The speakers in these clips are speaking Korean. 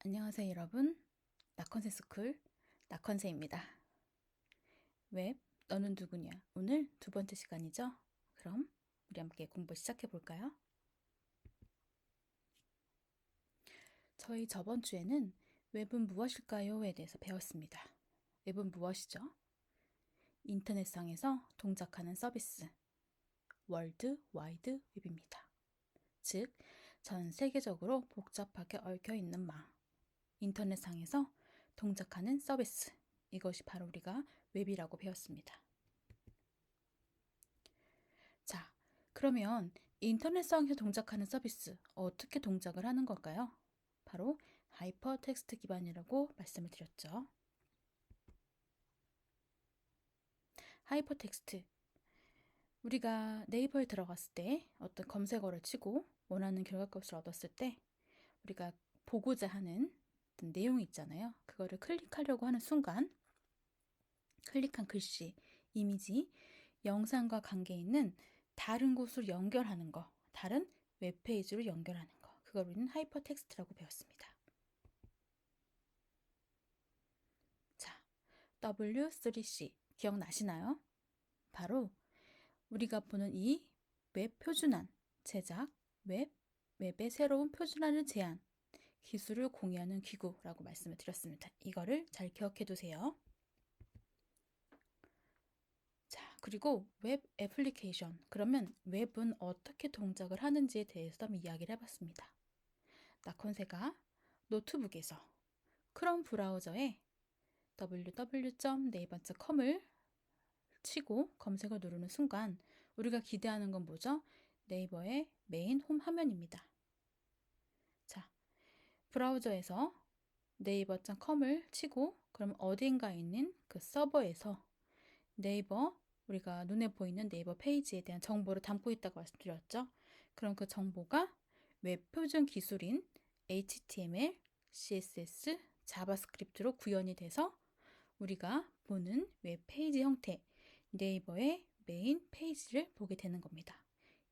안녕하세요 여러분. 나컨세 스쿨 나컨세입니다. 웹 너는 누구냐? 오늘 두 번째 시간이죠? 그럼 우리 함께 공부 시작해 볼까요? 저희 저번 주에는 웹은 무엇일까요?에 대해서 배웠습니다. 웹은 무엇이죠? 인터넷상에서 동작하는 서비스, 월드 와이드 웹입니다. 즉, 전 세계적으로 복잡하게 얽혀 있는 망, 인터넷상에서 동작하는 서비스, 이것이 바로 우리가 웹이라고 배웠습니다. 자, 그러면 인터넷상에서 동작하는 서비스, 어떻게 동작을 하는 걸까요? 바로 하이퍼텍스트 기반이라고 말씀을 드렸죠. 하이퍼텍스트, 우리가 네이버에 들어갔을 때 어떤 검색어를 치고 원하는 결과값을 얻었을 때 우리가 보고자 하는 어떤 내용이 있잖아요. 그거를 클릭하려고 하는 순간 클릭한 글씨, 이미지, 영상과 관계 있는 다른 곳으로 연결하는 거, 다른 웹페이지로 연결하는 거, 그걸 우리는 하이퍼텍스트라고 배웠습니다. 자, W3C 기억나시나요? 바로 우리가 보는 이 웹 표준안 제작, 웹의 새로운 표준안을 제안, 기술을 공유하는 기구라고 말씀을 드렸습니다. 이거를 잘 기억해 두세요. 자, 그리고 웹 애플리케이션. 그러면 웹은 어떻게 동작을 하는지에 대해서 한번 이야기를 해봤습니다. 나컨세가 노트북에서 크롬 브라우저에 www.naver.com을 치고 검색을 누르는 순간 우리가 기대하는 건 뭐죠? 네이버의 메인 홈 화면입니다. 자, 브라우저에서 naver.com을 치고 그럼 어딘가에 있는 그 서버에서 네이버, 우리가 눈에 보이는 네이버 페이지에 대한 정보를 담고 있다고 말씀드렸죠. 그럼 그 정보가 웹 표준 기술인 HTML, CSS, 자바스크립트로 구현이 돼서 우리가 보는 웹 페이지 형태, 네이버의 메인 페이지를 보게 되는 겁니다.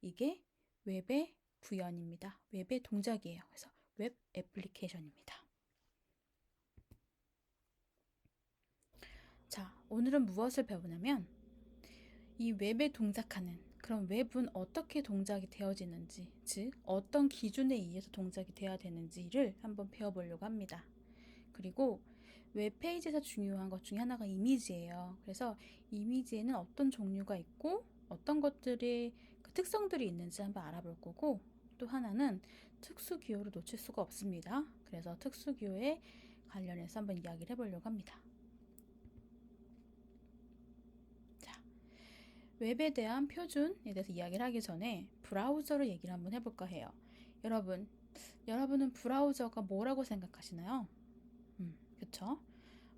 이게 웹의 구현입니다. 웹의 동작이에요. 그래서 웹 애플리케이션입니다. 자, 오늘은 무엇을 배우냐면 이 웹에 동작하는 그럼 웹은 어떻게 동작이 되어지는지, 즉 어떤 기준에 의해서 동작이 되어야 되는지를 한번 배워보려고 합니다. 그리고 웹페이지에서 중요한 것 중에 하나가 이미지예요. 그래서 이미지에는 어떤 종류가 있고 어떤 것들의 그 특성들이 있는지 한번 알아볼 거고, 또 하나는 특수기호를 놓칠 수가 없습니다. 그래서 특수기호에 관련해서 한번 이야기를 해보려고 합니다. 웹에 대한 표준에 대해서 이야기를 하기 전에 브라우저를 얘기를 한번 해볼까 해요. 여러분은 브라우저가 뭐라고 생각하시나요? 그쵸?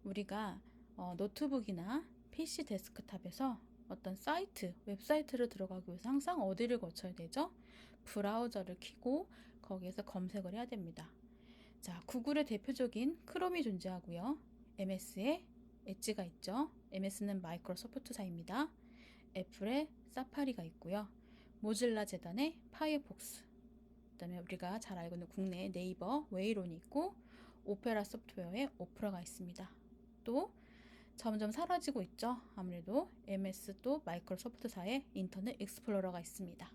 우리가 노트북이나 PC 데스크탑에서 어떤 사이트, 웹사이트를 들어가기 위해서 항상 어디를 거쳐야 되죠? 브라우저를 켜고 거기에서 검색을 해야 됩니다. 자, 구글의 대표적인 크롬이 존재하고요. MS의 엣지가 있죠. MS는 마이크로소프트사입니다. 애플의 사파리가 있고요. 모질라 재단의 파이어폭스, 그다음에 우리가 잘 알고 있는 국내의 네이버 웨이론이 있고 오페라 소프트웨어의 오프라가 있습니다. 또 점점 사라지고 있죠. 아무래도 MS 또 마이크로소프트사의 인터넷 익스플로러가 있습니다.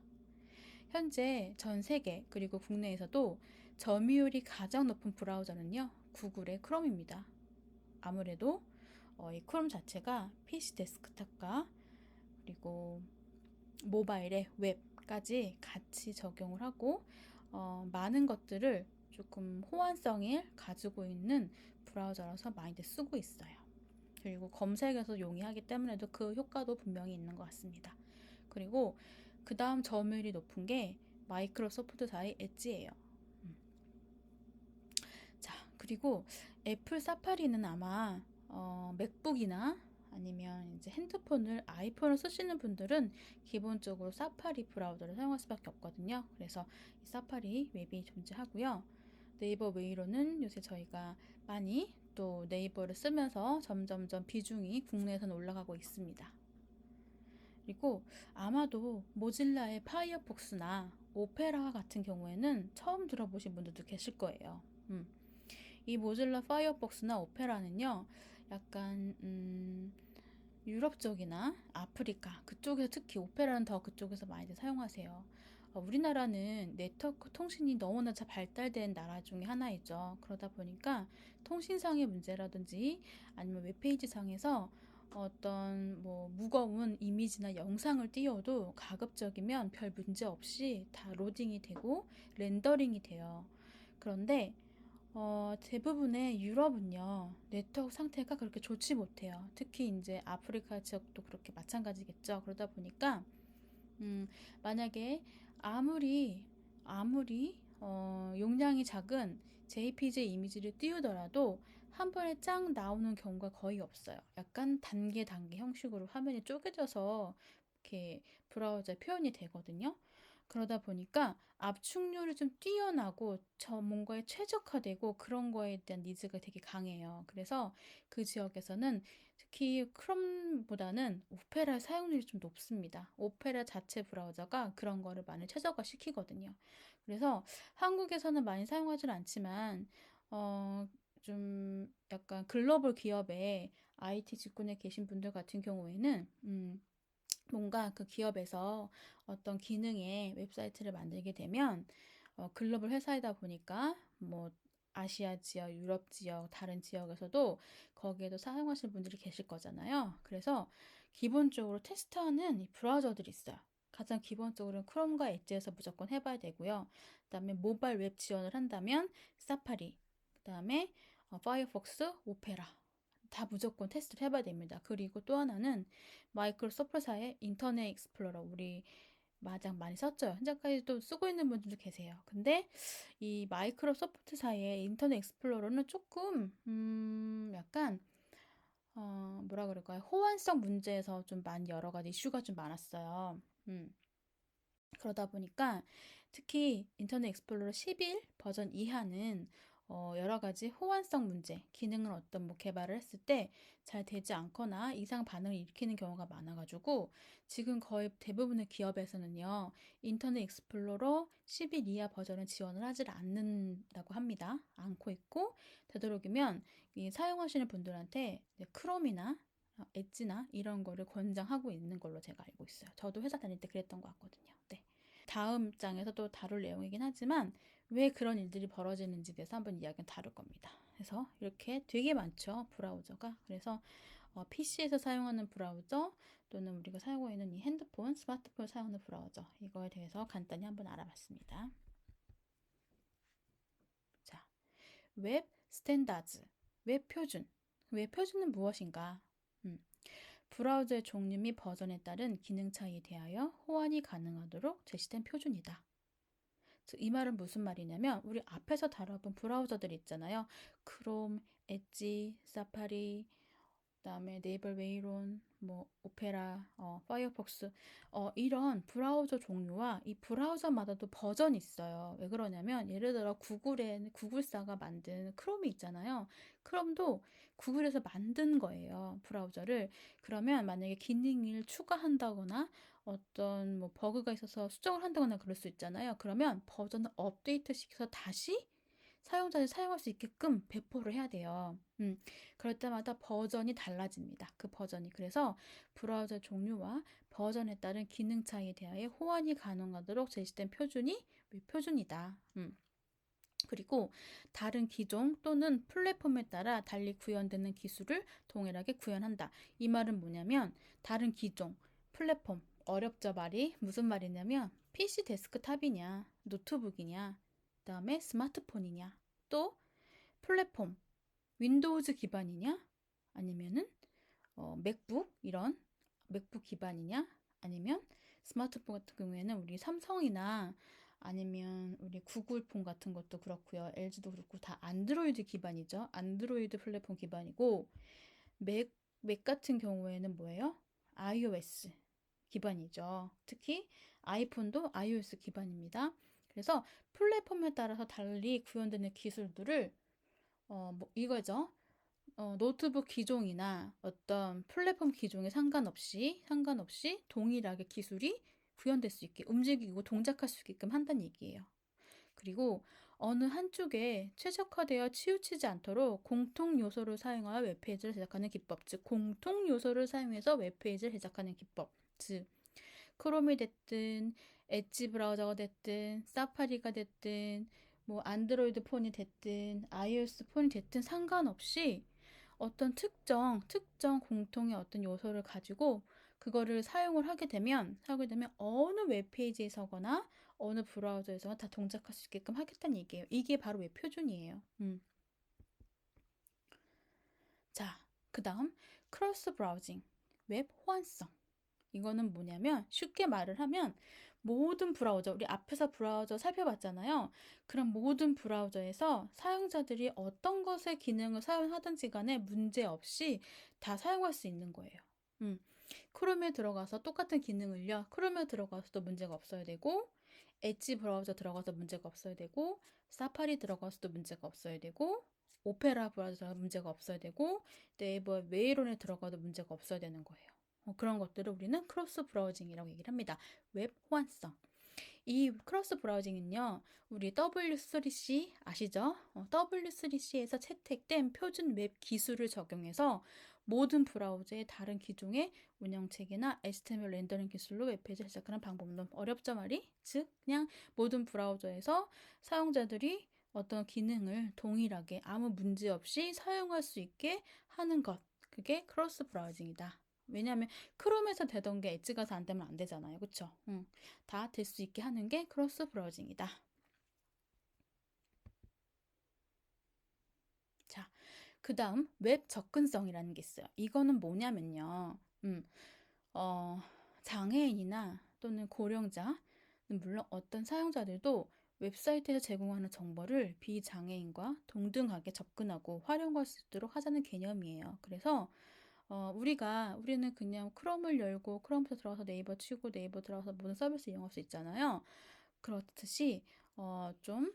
현재 전 세계 그리고 국내에서도 점유율이 가장 높은 브라우저는요, 구글의 크롬입니다. 아무래도 이 크롬 자체가 PC 데스크탑과 그리고 모바일의 웹까지 같이 적용을 하고 많은 것들을 조금 호환성을 가지고 있는 브라우저라서 많이들 쓰고 있어요. 그리고 검색에서 용이하기 때문에도 그 효과도 분명히 있는 것 같습니다. 그리고 그 다음 점유율이 높은 게 마이크로소프트사의 엣지예요. 자, 그리고 애플 사파리는 아마 맥북이나 아니면 이제 핸드폰을 아이폰을 쓰시는 분들은 기본적으로 사파리 브라우저를 사용할 수밖에 없거든요. 그래서 이 사파리 웹이 존재하고요. 네이버 웨이로는 요새 저희가 많이 또 네이버를 쓰면서 점점점 비중이 국내에서는 올라가고 있습니다. 그리고 아마도 모질라의 파이어폭스나 오페라 같은 경우에는 처음 들어보신 분들도 계실 거예요. 이 모질라 파이어폭스나 오페라는요, 약간 유럽 쪽이나 아프리카 그쪽에서 특히 오페라는 더 그쪽에서 많이들 사용하세요. 우리나라는 네트워크 통신이 너무나 잘 발달된 나라 중에 하나이죠. 그러다 보니까 통신상의 문제라든지 아니면 웹페이지 상에서 어떤 뭐 무거운 이미지나 영상을 띄워도 가급적이면 별 문제 없이 다 로딩이 되고 렌더링이 돼요. 그런데 대부분의 유럽은요, 네트워크 상태가 그렇게 좋지 못해요. 특히 이제 아프리카 지역도 그렇게 마찬가지겠죠. 그러다 보니까, 만약에 아무리 용량이 작은 JPG 이미지를 띄우더라도 한 번에 짱 나오는 경우가 거의 없어요. 약간 단계 형식으로 화면이 쪼개져서 이렇게 브라우저에 표현이 되거든요. 그러다 보니까 압축률이 좀 뛰어나고 뭔가에 최적화되고 그런 거에 대한 니즈가 되게 강해요. 그래서 그 지역에서는 특히 크롬보다는 오페라 사용률이 좀 높습니다. 오페라 자체 브라우저가 그런 거를 많이 최적화시키거든요. 그래서 한국에서는 많이 사용하진 않지만 좀 약간 글로벌 기업의 IT 직군에 계신 분들 같은 경우에는 뭔가 그 기업에서 어떤 기능의 웹사이트를 만들게 되면 글로벌 회사이다 보니까 뭐 아시아 지역, 유럽 지역, 다른 지역에서도 거기에도 사용하시는 분들이 계실 거잖아요. 그래서 기본적으로 테스트하는 이 브라우저들이 있어요. 가장 기본적으로는 크롬과 엣지에서 무조건 해봐야 되고요. 그다음에 모바일 웹 지원을 한다면 사파리, 그다음에 파이어폭스, 오페라 다 무조건 테스트를 해봐야 됩니다. 그리고 또 하나는 마이크로소프트사의 인터넷 익스플로러 우리 마장 많이 썼죠. 현재까지도 쓰고 있는 분들도 계세요. 근데 이 마이크로소프트사의 인터넷 익스플로러는 조금 약간 뭐라 그럴까요? 호환성 문제에서 좀 많이 여러 가지 이슈가 좀 많았어요. 그러다 보니까 특히 인터넷 익스플로러 11 버전 이하는 여러 가지 호환성 문제, 기능을 어떤 뭐 개발을 했을 때 잘 되지 않거나 이상 반응을 일으키는 경우가 많아가지고 지금 거의 대부분의 기업에서는요, 인터넷 익스플로러 11 이하 버전은 지원을 하지 않는다고 합니다. 않고 있고, 되도록이면 이 사용하시는 분들한테 크롬이나 엣지나 이런 거를 권장하고 있는 걸로 제가 알고 있어요. 저도 회사 다닐 때 그랬던 것 같거든요. 네. 다음 장에서 또 다룰 내용이긴 하지만 왜 그런 일들이 벌어지는지에 대해서 한번 이야기는 다룰 겁니다. 그래서 이렇게 되게 많죠, 브라우저가. 그래서 PC에서 사용하는 브라우저 또는 우리가 사용하고 있는 이 핸드폰, 스마트폰 사용하는 브라우저 이거에 대해서 간단히 한번 알아봤습니다. 자, 웹 스탠다드, 웹 표준. 웹 표준은 무엇인가? 브라우저의 종류 및 버전에 따른 기능 차이에 대하여 호환이 가능하도록 제시된 표준이다. 이 말은 무슨 말이냐면 우리 앞에서 다뤄본 브라우저들 있잖아요. 크롬, 엣지, 사파리, 그다음에 네이버 웨이론, 뭐 오페라, 파이어폭스 이런 브라우저 종류와 이 브라우저마다도 버전이 있어요. 왜 그러냐면 예를 들어 구글사가 만든 크롬이 있잖아요. 크롬도 구글에서 만든 거예요. 브라우저를. 그러면 만약에 기능을 추가한다거나 어떤 뭐 버그가 있어서 수정을 한다거나 그럴 수 있잖아요. 그러면 버전을 업데이트 시켜서 다시 사용자들이 사용할 수 있게끔 배포를 해야 돼요. 그럴 때마다 버전이 달라집니다. 그 버전이. 그래서 브라우저 종류와 버전에 따른 기능 차이에 대하여 호환이 가능하도록 제시된 표준이 표준이다. 그리고 다른 기종 또는 플랫폼에 따라 달리 구현되는 기술을 동일하게 구현한다. 이 말은 뭐냐면 다른 기종, 플랫폼, 어렵죠 말이? 무슨 말이냐면 PC 데스크탑이냐, 노트북이냐, 그다음에 스마트폰이냐, 또 플랫폼, 윈도우즈 기반이냐, 아니면은 맥북 이런 맥북 기반이냐, 아니면 스마트폰 같은 경우에는 우리 삼성이나 아니면 우리 구글폰 같은 것도 그렇고요. LG도 그렇고 다 안드로이드 기반이죠. 안드로이드 플랫폼 기반이고 맥 같은 경우에는 뭐예요? iOS 기반이죠. 특히 아이폰도 iOS 기반입니다. 그래서 플랫폼에 따라서 달리 구현되는 기술들을 뭐 이거죠. 노트북 기종이나 어떤 플랫폼 기종에 상관없이 동일하게 기술이 구현될 수 있게 움직이고 동작할 수 있게끔 한다는 얘기예요. 그리고 어느 한쪽에 최적화되어 치우치지 않도록 공통 요소를 사용하여 웹페이지를 제작하는 기법, 즉 공통 요소를 사용해서 웹페이지를 제작하는 기법, 즉 크롬이 됐든 엣지 브라우저가 됐든 사파리가 됐든 뭐 안드로이드 폰이 됐든 iOS 폰이 됐든 상관없이 어떤 특정 공통의 어떤 요소를 가지고 그거를 하게 되면 어느 웹페이지에서거나 어느 브라우저에서나 다 동작할 수 있게끔 하겠다는 얘기예요. 이게 바로 웹 표준이에요. 자, 그 다음 크로스 브라우징, 웹 호환성. 이거는 뭐냐면 쉽게 말을 하면 모든 브라우저, 우리 앞에서 브라우저 살펴봤잖아요. 그럼 모든 브라우저에서 사용자들이 어떤 것의 기능을 사용하든지 간에 문제없이 다 사용할 수 있는 거예요. 크롬에 들어가서 똑같은 기능을요. 크롬에 들어가서도 문제가 없어야 되고 엣지 브라우저 들어가서 문제가 없어야 되고 사파리 들어가서도 문제가 없어야 되고 오페라 브라우저 문제가 없어야 되고 네이버 메일온에 들어가도 문제가 없어야 되는 거예요. 그런 것들을 우리는 크로스 브라우징이라고 얘기를 합니다. 웹 호환성. 이 크로스 브라우징은요, 우리 W3C 아시죠? W3C에서 채택된 표준 웹 기술을 적용해서 모든 브라우저의 다른 기종의 운영체계나 HTML 렌더링 기술로 웹페이지를 제작하는 방법. 너무 어렵죠, 말이? 즉, 그냥 모든 브라우저에서 사용자들이 어떤 기능을 동일하게 아무 문제 없이 사용할 수 있게 하는 것. 그게 크로스 브라우징이다. 왜냐하면 크롬에서 되던 게 엣지 가서 안 되면 안 되잖아요. 그쵸? 다 될 수 있게 하는 게 크로스 브라우징이다. 자, 그 다음 웹 접근성이라는 게 있어요. 이거는 뭐냐면요. 어, 장애인이나 또는 고령자, 물론 어떤 사용자들도 웹사이트에서 제공하는 정보를 비장애인과 동등하게 접근하고 활용할 수 있도록 하자는 개념이에요. 그래서 우리는 그냥 크롬을 열고 크롬부터 들어가서 네이버 치고 네이버 들어가서 모든 서비스 이용할 수 있잖아요. 그렇듯이 좀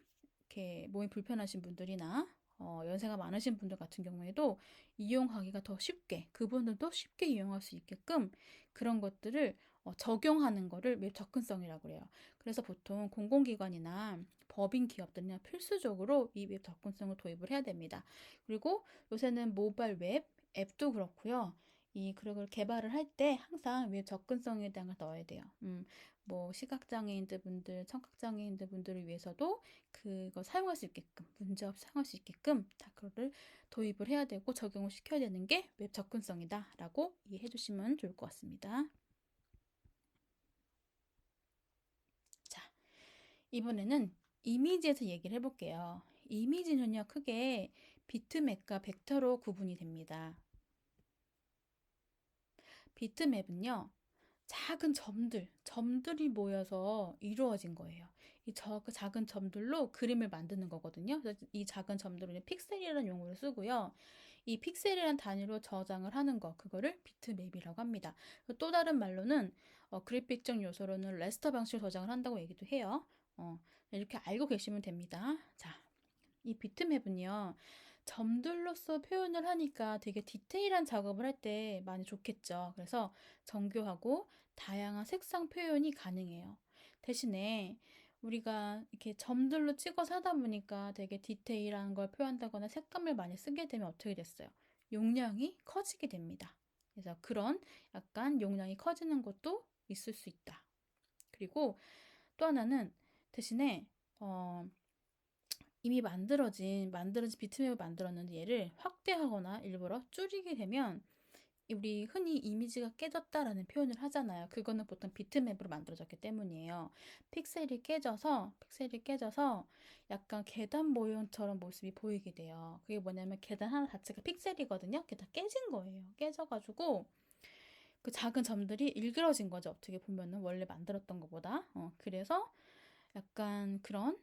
이렇게 몸이 불편하신 분들이나 연세가 많으신 분들 같은 경우에도 이용하기가 더 쉽게 그분들도 쉽게 이용할 수 있게끔 그런 것들을 적용하는 거를 웹 접근성이라고 그래요. 그래서 보통 공공기관이나 법인 기업들이나 필수적으로 이 웹 접근성을 도입을 해야 됩니다. 그리고 요새는 모바일 웹 앱도 그렇고요. 그걸 개발을 할 때 항상 웹 접근성에 대한 걸 넣어야 돼요. 뭐 시각장애인들 분들, 청각장애인들 분들을 위해서도 그거 사용할 수 있게끔 문제없이 사용할 수 있게끔 다 그거를 도입을 해야 되고 적용을 시켜야 되는 게 웹 접근성이다 라고 이해해 주시면 좋을 것 같습니다. 자, 이번에는 이미지에서 얘기를 해볼게요. 이미지는요 크게 비트맵과 벡터로 구분이 됩니다. 비트맵은요 작은 점들이 모여서 이루어진 거예요. 그 작은 점들로 그림을 만드는 거거든요. 그래서 이 작은 점들을 픽셀이라는 용어를 쓰고요. 이 픽셀이라는 단위로 저장을 하는 거, 그거를 비트맵이라고 합니다. 또 다른 말로는 그래픽적 요소로는 레스터 방식으로 저장을 한다고 얘기도 해요. 이렇게 알고 계시면 됩니다. 자, 이 비트맵은요. 점들로서 표현을 하니까 되게 디테일한 작업을 할 때 많이 좋겠죠. 그래서 정교하고 다양한 색상 표현이 가능해요. 대신에 우리가 이렇게 점들로 찍어서 하다 보니까 되게 디테일한 걸 표현한다거나 색감을 많이 쓰게 되면 어떻게 됐어요? 용량이 커지게 됩니다. 그래서 그런 약간 용량이 커지는 것도 있을 수 있다. 그리고 또 하나는 대신에 이미 만들어진 비트맵을 만들었는데 얘를 확대하거나 일부러 줄이게 되면 우리 흔히 이미지가 깨졌다라는 표현을 하잖아요. 그거는 보통 비트맵으로 만들어졌기 때문이에요. 픽셀이 깨져서 약간 계단 모형처럼 모습이 보이게 돼요. 그게 뭐냐면 계단 하나 자체가 픽셀이거든요. 그게 다 깨진 거예요. 깨져가지고 그 작은 점들이 일그러진 거죠. 어떻게 보면은 원래 만들었던 것보다. 그래서 약간 그런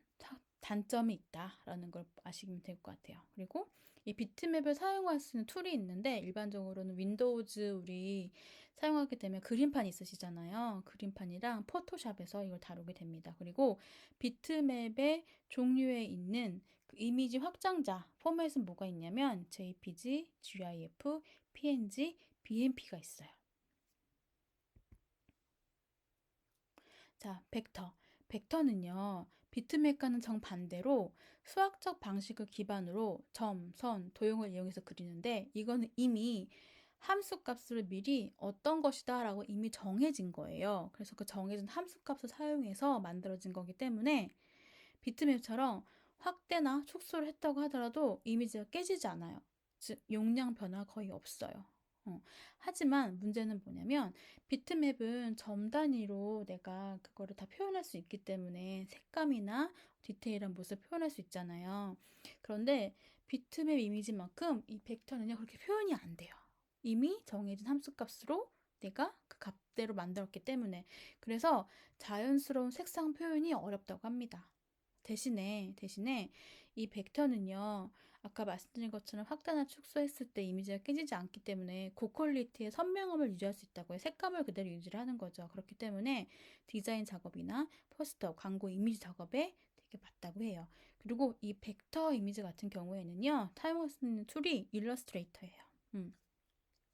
단점이 있다라는 걸 아시면 될 것 같아요. 그리고 이 비트맵을 사용할 수 있는 툴이 있는데 일반적으로는 윈도우즈 우리 사용하게 되면 그림판 있으시잖아요. 그림판이랑 포토샵에서 이걸 다루게 됩니다. 그리고 비트맵의 종류에 있는 그 이미지 확장자 포맷은 뭐가 있냐면 JPG, GIF, PNG, BMP가 있어요. 자, 벡터는요. 비트맵과는 정반대로 수학적 방식을 기반으로 점, 선, 도형을 이용해서 그리는데 이거는 이미 함수값을 미리 어떤 것이다 라고 이미 정해진 거예요. 그래서 그 정해진 함수값을 사용해서 만들어진 거기 때문에 비트맵처럼 확대나 축소를 했다고 하더라도 이미지가 깨지지 않아요. 즉 용량 변화가 거의 없어요. 하지만 문제는 뭐냐면 비트맵은 점 단위로 내가 그거를 다 표현할 수 있기 때문에 색감이나 디테일한 모습을 표현할 수 있잖아요. 그런데 비트맵 이미지만큼 이 벡터는요 그렇게 표현이 안 돼요. 이미 정해진 함수값으로 내가 그 값대로 만들었기 때문에 그래서 자연스러운 색상 표현이 어렵다고 합니다. 대신에 이 벡터는요. 아까 말씀드린 것처럼 확대나 축소했을 때 이미지가 깨지지 않기 때문에 고퀄리티의 선명함을 유지할 수 있다고 해요. 색감을 그대로 유지를 하는 거죠. 그렇기 때문에 디자인 작업이나 포스터, 광고 이미지 작업에 되게 맞다고 해요. 그리고 이 벡터 이미지 같은 경우에는요. 사용할 수 있는 툴이 일러스트레이터예요.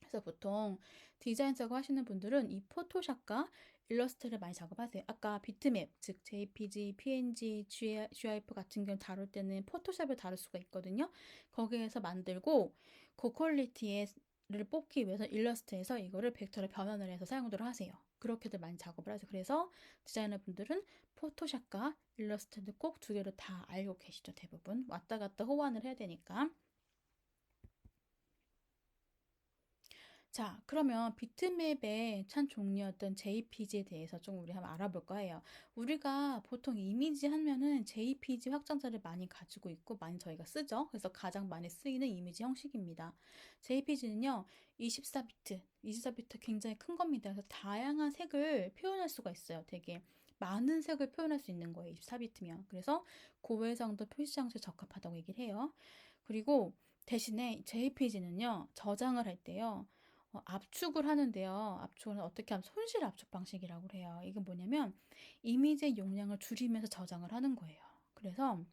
그래서 보통 디자인 작업 하시는 분들은 이 포토샵과 일러스트를 많이 작업하세요. 아까 비트맵, 즉 JPG, PNG, GIF 같은 경우 다룰 때는 포토샵을 다룰 수가 있거든요. 거기에서 만들고 고퀄리티를 뽑기 위해서 일러스트에서 이거를 벡터로 변환을 해서 사용을 하세요. 그렇게들 많이 작업을 하세요. 그래서 디자이너 분들은 포토샵과 일러스트를 꼭 두 개를 다 알고 계시죠. 대부분 왔다 갔다 호환을 해야 되니까. 자, 그러면 비트맵의 참 종류였던 JPG에 대해서 좀 우리 한번 알아볼까 해요. 우리가 보통 이미지 하면은 JPG 확장자를 많이 가지고 있고 많이 저희가 쓰죠. 그래서 가장 많이 쓰이는 이미지 형식입니다. JPG는요, 24비트 굉장히 큰 겁니다. 그래서 다양한 색을 표현할 수가 있어요. 되게 많은 색을 표현할 수 있는 거예요. 24비트면. 그래서 고해상도 표시 장치에 적합하다고 얘기를 해요. 그리고 대신에 JPG는요, 저장을 할 때요, 압축을 하는데요. 압축은 어떻게 하면 손실 압축 방식이라고 해요. 이게 뭐냐면 이미지의 용량을 줄이면서 저장을 하는 거예요. 그래서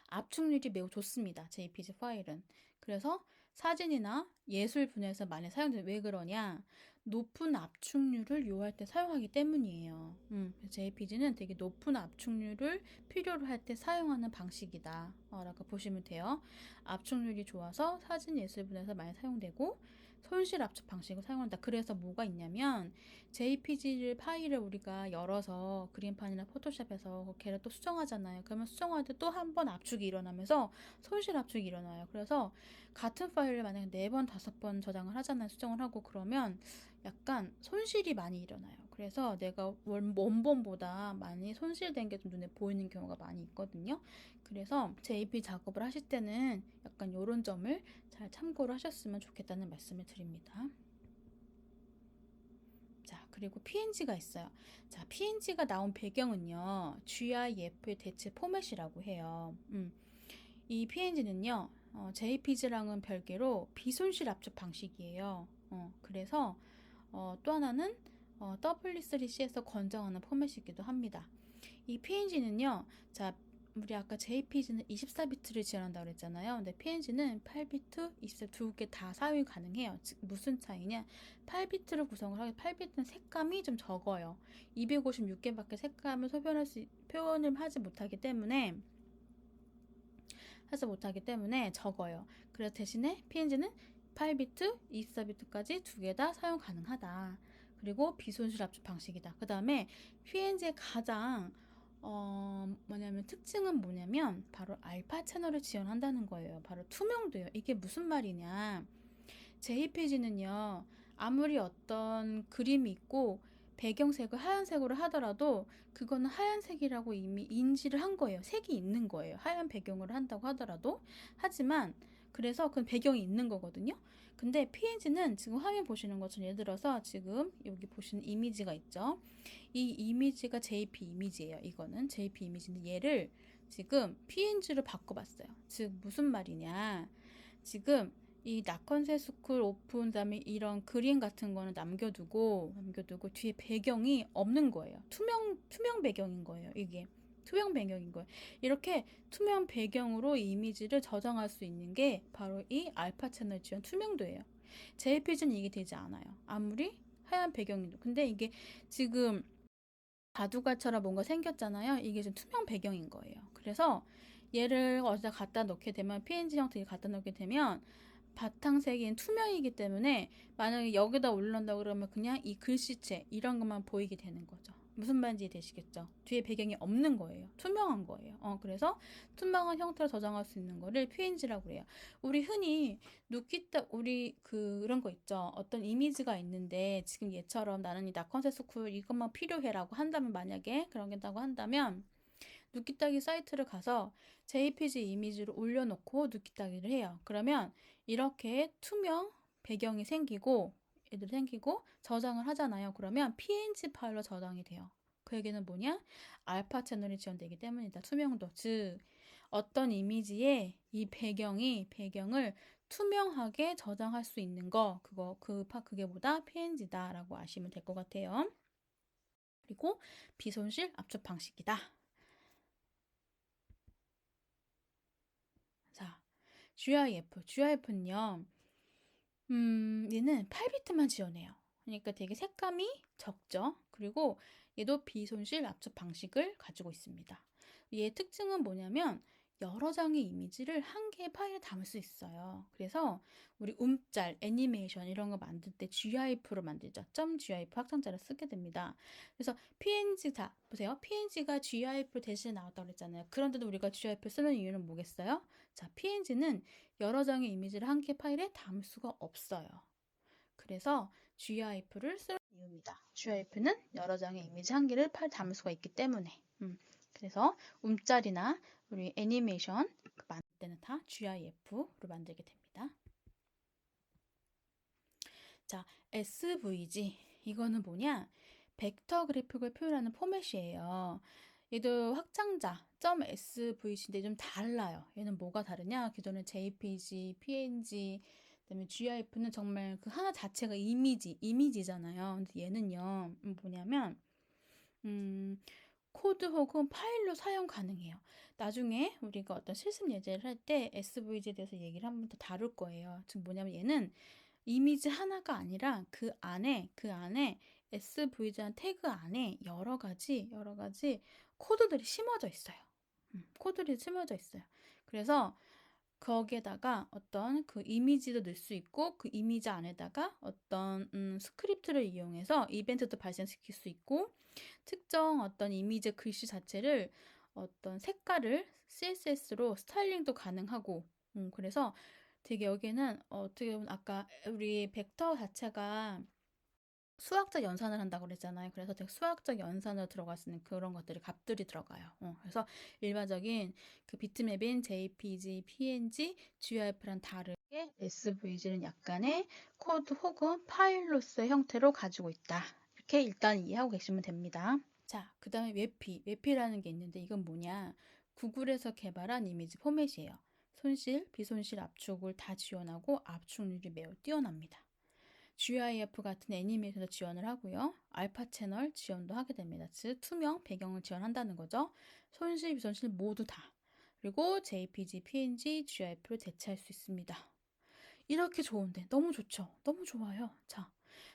압축률이 매우 좋습니다. JPG 파일은. 그래서 사진이나 예술 분야에서 많이 사용돼요. 왜 그러냐? 높은 압축률을 요할 때 사용하기 때문이에요. JPG는 되게 높은 압축률을 필요로 할 때 사용하는 방식이다. 라고 보시면 돼요. 압축률이 좋아서 사진 예술 분야에서 많이 사용되고 손실 압축 방식을 사용한다. 그래서 뭐가 있냐면 JPG 파일을 우리가 열어서 그림판이나 포토샵에서 걔를 또 수정하잖아요. 그러면 수정할 때 또 한 번 압축이 일어나면서 손실 압축이 일어나요. 그래서 같은 파일을 만약에 4번, 5번 저장을 하잖아요. 수정을 하고 그러면 약간 손실이 많이 일어나요. 그래서 내가 원본보다 많이 손실된 게 좀 눈에 보이는 경우가 많이 있거든요. 그래서 JP 작업을 하실 때는 약간 이런 점을 잘 참고를 하셨으면 좋겠다는 말씀을 드립니다. 자, 그리고 PNG가 있어요. 자, PNG가 나온 배경은요, GIF의 대체 포맷이라고 해요. 이 PNG는요, JPG랑은 별개로 비손실 압축 방식이에요. 그래서 또 하나는 W3C에서 권장하는 포맷이기도 합니다. 이 PNG는요, 자, 우리 아까 JPG는 24비트를 지원한다고 그랬잖아요. 근데 PNG는 8비트, 24비트 두 개 다 사용이 가능해요. 즉 무슨 차이냐? 8비트를 구성을 하게 8비트는 색감이 좀 적어요. 256개밖에 색감을 표현을 하지 못하기 때문에 적어요. 그래서 대신에 PNG는 8비트, 24비트까지 두 개 다 사용 가능하다. 그리고 비손실 압축 방식이다. 그 다음에 PNG의 가장 특징은 뭐냐면 바로 알파 채널을 지원한다는 거예요. 바로 투명도예요. 이게 무슨 말이냐? JPG는요, 아무리 어떤 그림이 있고 배경색을 하얀색으로 하더라도 그거는 하얀색이라고 이미 인지를 한 거예요. 색이 있는 거예요. 하얀 배경으로 한다고 하더라도. 하지만 그래서 그 배경이 있는 거거든요. 근데 PNG는 지금 화면 보시는 것처럼 예를 들어서 지금 여기 보시는 이미지가 있죠. 이 이미지가 JP 이미지예요. 이거는 JP 이미지인데 얘를 지금 PNG로 바꿔봤어요. 즉 무슨 말이냐? 지금 이 낙헌새 스쿨 오픈 그다음에 이런 그림 같은 거는 남겨두고 뒤에 배경이 없는 거예요. 투명 배경인 거예요. 이게 투명 배경인 거예요. 이렇게 투명 배경으로 이 이미지를 저장할 수 있는 게 바로 이 알파 채널 지원 투명도예요. JPG는 이게 되지 않아요. 아무리 하얀 배경이도. 근데 이게 지금 바둑알처럼 뭔가 생겼잖아요. 이게 지금 투명 배경인 거예요. 그래서 얘를 어디다 갖다 놓게 되면 PNG 형태에 갖다 놓게 되면 바탕색인 투명이기 때문에 만약에 여기다 올린다고 그러면 그냥 이 글씨체 이런 것만 보이게 되는 거죠. 무슨 말인지 되시겠죠? 뒤에 배경이 없는 거예요. 투명한 거예요. 그래서 투명한 형태로 저장할 수 있는 거를 PNG라고 해요. 우리 흔히 우리 그런 거 있죠. 어떤 이미지가 있는데 지금 얘처럼 나는 이 낙헌세스쿨 이것만 필요해라고 한다면 만약에 그런 게 있다고 한다면 누끼따기 사이트를 가서 JPG 이미지를 올려놓고 누끼따기를 해요. 그러면 이렇게 투명 배경이 생기고 애들이 생기고 저장을 하잖아요. 그러면 PNG 파일로 저장이 돼요. 그 얘기는 뭐냐? 알파 채널이 지원되기 때문이다. 투명도. 즉 어떤 이미지에 이 배경을 투명하게 저장할 수 있는 거 그게 보다 PNG다라고 아시면 될 것 같아요. 그리고 비손실 압축 방식이다. 자, GIF는요, 얘는 8비트만 지원해요. 그러니까 되게 색감이 적죠. 그리고 얘도 비손실 압축 방식을 가지고 있습니다. 얘의 특징은 뭐냐면 여러 장의 이미지를 한 개의 파일에 담을 수 있어요. 그래서 우리 움짤, 애니메이션 이런 거 만들 때 GIF로 만들죠. .gif 확장자를 쓰게 됩니다. 그래서 PNG, 자, 보세요. PNG가 GIF 대신에 나왔다고 그랬잖아요. 그런데도 우리가 GIF 쓰는 이유는 뭐겠어요? 자, PNG는 여러 장의 이미지를 한 개 파일에 담을 수가 없어요. 그래서 GIF를 쓰는 이유입니다. GIF는 여러 장의 이미지 한 개를 파일 담을 수가 있기 때문에. 그래서 움짤이나 우리 애니메이션 만들 때는 다 GIF로 만들게 됩니다. 자, SVG 이거는 뭐냐? 벡터 그래픽을 표현하는 포맷이에요. 얘도 확장자 .svg인데 좀 달라요. 얘는 뭐가 다르냐? 기존의 JPG, PNG, 그다음에 GIF는 정말 그 하나 자체가 이미지잖아요. 근데 얘는요, 뭐냐면 코드 혹은 파일로 사용 가능해요. 나중에 우리가 어떤 실습 예제를 할 때 SVG에 대해서 얘기를 한 번 더 다룰 거예요. 즉 뭐냐면 얘는 이미지 하나가 아니라 그 안에 SVG한 태그 안에 여러 가지 코드들이 심어져 있어요. 코드들이 심어져 있어요. 그래서 거기에다가 어떤 그 이미지도 넣을 수 있고 그 이미지 안에다가 어떤 스크립트를 이용해서 이벤트도 발생시킬 수 있고 특정 어떤 이미지 글씨 자체를 어떤 색깔을 CSS로 스타일링도 가능하고 그래서 되게 여기는 어떻게 보면 아까 우리 벡터 자체가 수학적 연산을 한다고 그랬잖아요. 그래서 되게 수학적 연산으로 들어갈 수 있는 그런 것들이 값들이 들어가요. 그래서 일반적인 그 비트맵인 JPG, PNG, GIF랑 다르게 SVG는 약간의 코드 혹은 파일로서의 형태로 가지고 있다. 이렇게 일단 이해하고 계시면 됩니다. 자, 그 다음에 웹피라는 게 있는데 이건 뭐냐? 구글에서 개발한 이미지 포맷이에요. 손실, 비손실 압축을 다 지원하고 압축률이 매우 뛰어납니다. GIF 같은 애니메이션도 지원을 하고요. 알파 채널 지원도 하게 됩니다. 즉 투명 배경을 지원한다는 거죠. 손실, 비손실 모두 다. 그리고 JPG, PNG, GIF를 대체할 수 있습니다. 이렇게 좋은데 너무 좋죠? 너무 좋아요. 자,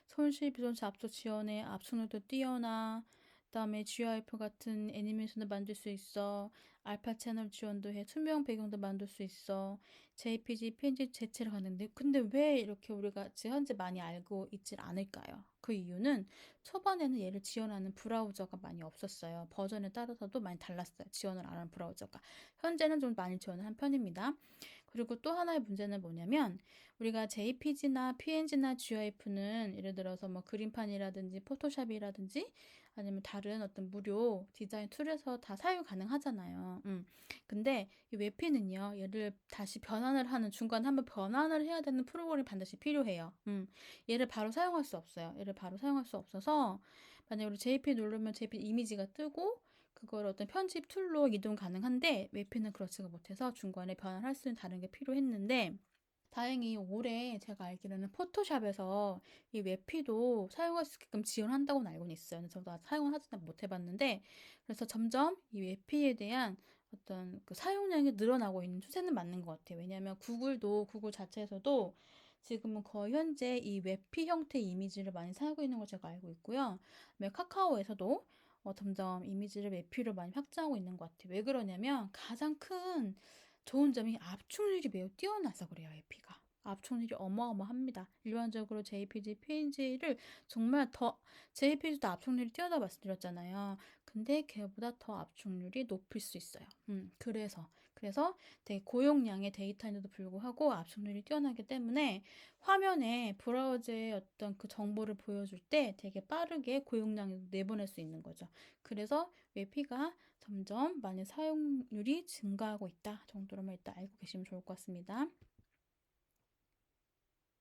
손실, 비손실 압축 지원에 압축률도 뛰어나. 그다음에 GIF 같은 애니메이션도 만들 수 있어. 알파 채널 지원도 해. 투명 배경도 만들 수 있어. JPG, PNG 대체를 하는데 근데 왜 이렇게 우리가 지금 현재 많이 알고 있질 않을까요? 그 이유는 초반에는 얘를 지원하는 브라우저가 많이 없었어요. 버전에 따라서도 많이 달랐어요. 지원을 안 하는 브라우저가. 현재는 좀 많이 지원을 한 편입니다. 그리고 또 하나의 문제는 뭐냐면 우리가 JPG나 PNG나 GIF는 예를 들어서 뭐 그림판이라든지 포토샵이라든지 아니면 다른 어떤 무료 디자인 툴에서 다 사용 가능하잖아요. 근데 이 웹피는요, 얘를 다시 변환을 하는 중간에 한번 변환을 해야 되는 프로그램이 반드시 필요해요. 얘를 바로 사용할 수 없어요. 얘를 바로 사용할 수 없어서 만약에 우리 JP 누르면 JP 이미지가 뜨고 그걸 어떤 편집 툴로 이동 가능한데 웹피는 그렇지가 못해서 중간에 변환할 수 있는 다른 게 필요했는데 다행히 올해 제가 알기로는 포토샵에서 이 웹피도 사용할 수 있게끔 지원한다고는 알고는 있어요. 근데 저도 아직 사용을 하지 못 해봤는데 그래서 점점 이 웹피에 대한 어떤 그 사용량이 늘어나고 있는 추세는 맞는 것 같아요. 왜냐하면 구글 자체에서도 지금은 거의 현재 이 웹피 형태의 이미지를 많이 사용하고 있는 걸 제가 알고 있고요. 카카오에서도 점점 이미지를 웹뷰로 많이 확장하고 있는 것 같아요. 왜 그러냐면 가장 큰 좋은 점이 압축률이 매우 뛰어나서 그래요. 웹피가. 압축률이 어마어마합니다. 일반적으로 JPG, PNG를 정말 더 JPG도 압축률이 뛰어나 말씀드렸잖아요. 근데 걔보다 더 압축률이 높을 수 있어요. 그래서 되게 고용량의 데이터인데도 불구하고 압축률이 뛰어나기 때문에 화면에 브라우저의 어떤 그 정보를 보여줄 때 되게 빠르게 고용량을 내보낼 수 있는 거죠. 그래서 웹피가 점점 많이 사용률이 증가하고 있다 정도로만 일단 알고 계시면 좋을 것 같습니다.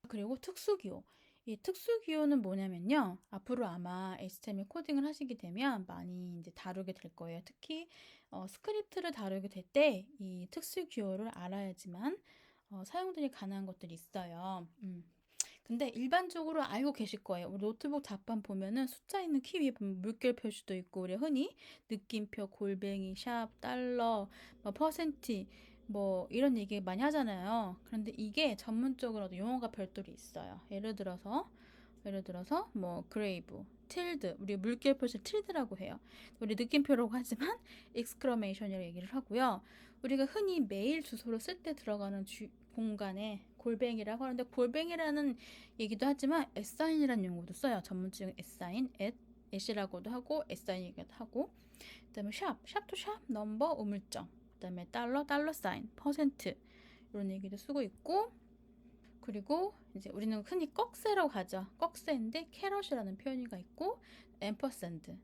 그리고 특수기호. 이 특수기호는 뭐냐면요. 앞으로 아마 HTML 코딩을 하시게 되면 많이 이제 다루게 될 거예요. 특히 스크립트를 다루게 될 때 이 특수기호를 알아야지만 사용들이 가능한 것들이 있어요. 근데 일반적으로 알고 계실 거예요. 우리 노트북 답판 보면은 숫자 있는 키 위에 보면 물결 표시도 있고, 우리 흔히 느낌표, 골뱅이, 샵, 달러, 뭐 퍼센티, 뭐 이런 얘기 많이 하잖아요. 그런데 이게 전문적으로도 용어가 별도로 있어요. 예를 들어서 뭐 그레이브, 틸드, 우리 물결 표시 틸드라고 해요. 우리 느낌표라고 하지만 익스크러메이션이라고 얘기를 하고요. 우리가 흔히 메일 주소를 쓸 때 들어가는 공간에 골뱅이라고 하는데, 골뱅이라는 얘기도 하지만 @이라는 용어도 써요. 전문적인 @이라고도 하고 @이기도 하고, 그다음에 샵도 샵, 넘버, 우물정, 그다음에 달러 사인, 퍼센트 이런 얘기도 쓰고 있고, 그리고 이제 우리는 흔히 꺽쇠라고 하죠. 꺽쇠인데 캐럿이라는 표현이가 있고, 앰퍼샌드,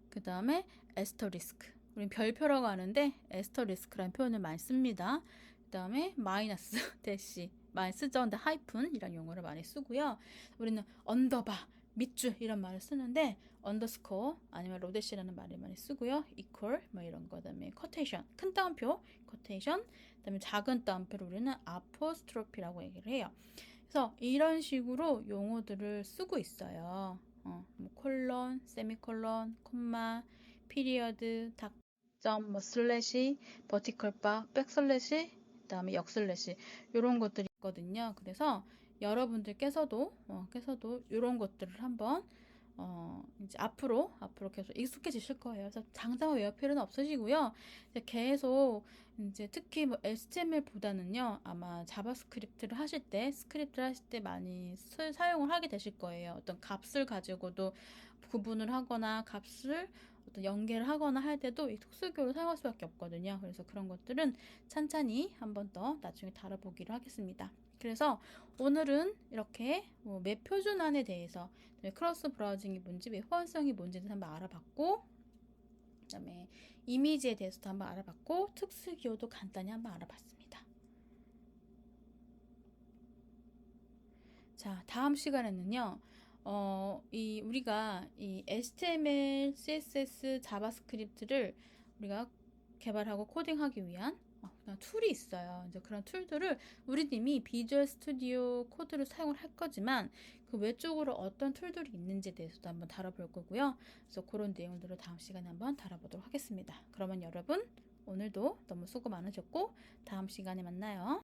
그 다음에 에스터리스크. 우린 별표라고 하는데 에스터리스크라는 표현을 많이 씁니다. 그 다음에 마이너스, 대시 많이 쓰죠. 근데 하이픈 이런 용어를 많이 쓰고요. 우리는 언더바, 밑줄 이런 말을 쓰는데 언더스코어 아니면 로데시라는 말을 많이 쓰고요. 이퀄 뭐 이런 거, 그다음에 커테이션, 큰 따옴표 커테이션, 그다음에 작은 따옴표를 우리는 아포스트로피라고 얘기를 해요. 그래서 이런 식으로 용어들을 쓰고 있어요. 뭐 콜론, 세미콜론, 콤마, 피리어드, 닥점, 뭐 슬래시, 버티컬 바, 백슬래시, 그다음에 역슬래시 이런 것들이 있거든요. 그래서 여러분들께서도 이런 것들을 한번 이제 앞으로 계속 익숙해지실 거예요. 그래서 당장 외울 필요는 없으시고요. 이제 계속 이제 특히 뭐 HTML보다는요, 아마 자바스크립트를 하실 때, 많이 사용을 하게 되실 거예요. 어떤 값을 가지고도 구분을 하거나 값을 어떤 연계를 하거나 할 때도 이 특수교를 사용할 수밖에 없거든요. 그래서 그런 것들은 찬찬히 한 번 더 나중에 다뤄보기로 하겠습니다. 그래서 오늘은 이렇게 웹 표준안에 대해서, 크로스 브라우징이 뭔지, 웹 호환성이 뭔지를 한번 알아봤고, 그다음에 이미지에 대해서도 한번 알아봤고, 특수기호도 간단히 한번 알아봤습니다. 자, 다음 시간에는요, 우리가 이 HTML, CSS, 자바스크립트를 우리가 개발하고 코딩하기 위한 툴이 있어요. 이제 그런 툴들을 우리 이미 비주얼 스튜디오 코드를 사용을 할 거지만 그 외적으로 어떤 툴들이 있는지에 대해서도 한번 다뤄볼 거고요. 그래서 그런 내용들을 다음 시간에 한번 다뤄보도록 하겠습니다. 그러면 여러분 오늘도 너무 수고 많으셨고 다음 시간에 만나요.